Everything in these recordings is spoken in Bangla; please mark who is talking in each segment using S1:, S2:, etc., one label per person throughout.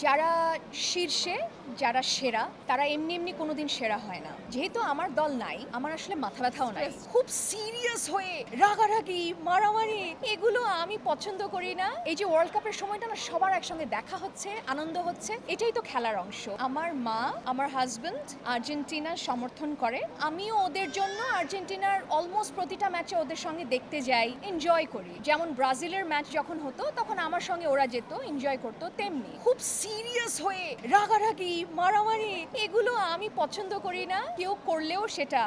S1: যারা শীর্ষে, যারা সেরা তারা এমনি এমনি কোনোদিন সেরা হয় না। যেহেতু আমার দল নাই, আমার আসলে মাথা ব্যথাও নাই। খুব সিরিয়াস হয়ে রাগারাগি, মারামারি এগুলো আমি পছন্দ করি না। এই যে ওয়ার্ল্ড কাপের সময়টা না সবার একসঙ্গে দেখা হচ্ছে, আনন্দ হচ্ছে, এটাই তো খেলার অংশ। আমার মা, আমার হাজবেন্ড আর্জেন্টিনার সমর্থন করে। আমিও ওদের জন্য আর্জেন্টিনার অলমোস্ট প্রতিটা ম্যাচে ওদের সঙ্গে দেখতে যাই, এনজয় করি। যেমন ব্রাজিলের ম্যাচ যখন হতো তখন আমার সঙ্গে ওরা যেত, এনজয় করতো। তেমনি খুব সিরিয়াস হয়ে রাগারাগি, মারামারি এগুলো আমি পছন্দ করি না। কেউ করলেও সেটা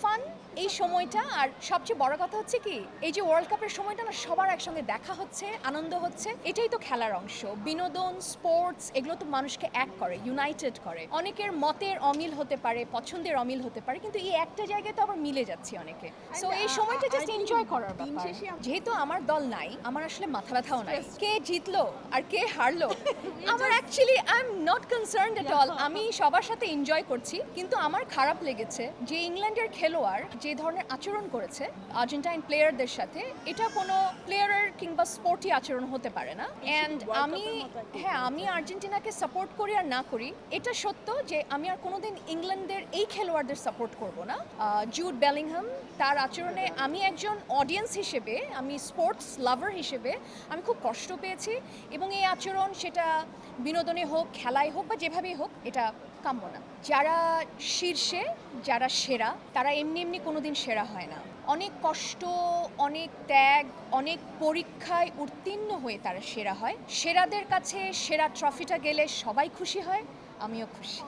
S1: ফান এই সময়টা। আর সবচেয়ে বড় কথা হচ্ছে কি, এই যে ওয়ার্ল্ড কাপের সময়টা না সবার একসঙ্গে দেখা হচ্ছে, আনন্দ হচ্ছে, এটাই তো খেলার অংশ। বিনোদন, স্পোর্টস এগুলো তো মানুষকে এক করে, ইউনাইটেড করে। অনেকের মতের অমিল হতে পারে, পছন্দের অমিল হতে পারে, কিন্তু এই একটা জায়গায় তো আবার মিলে যাচ্ছি অনেকে। সো এই সময়টা জাস্ট এনজয় করার ব্যাপার। যেহেতু আমার দল নাই, আমার আসলে মাথা ব্যথাও নাই। কে জিতলো আর কে হারলো আমার actually I am not concerned at all. আমি সবার সাথে এনজয় করছি, কিন্তু আমার খারাপ লেগেছে যে ইংল্যান্ডের খেলোয়াড় যে ধরনের আচরণ করেছে আর্জেন্টাইন প্লেয়ারদের সাথে, এটা কোনো প্লেয়ারের কিংবা স্পোর্টি আচরণ হতে পারে না। অ্যান্ড আমি আর্জেন্টিনাকে সাপোর্ট করি আর না করি, এটা সত্য যে আমি আর কোনোদিন ইংল্যান্ডের এই খেলোয়াড়দের সাপোর্ট করব না। জুড বেলিংহাম, তার আচরণে আমি একজন অডিয়েন্স হিসেবে, আমি স্পোর্টস লাভার হিসেবে আমি খুব কষ্ট পেয়েছি। এবং এই আচরণ সেটা বিনোদনে হোক, খেলায় হোক বা যেভাবেই হোক, এটা কাম্য না। যারা শীর্ষে, যারা সেরা তারা এমনি এমনি কোনোদিন সেরা হয় না। অনেক কষ্ট, অনেক ত্যাগ, অনেক পরীক্ষায় উত্তীর্ণ হয়ে তারা সেরা হয়। সেরাদের কাছে সেরা ট্রফিটা গেলে সবাই খুশি হয়, আমিও খুশি।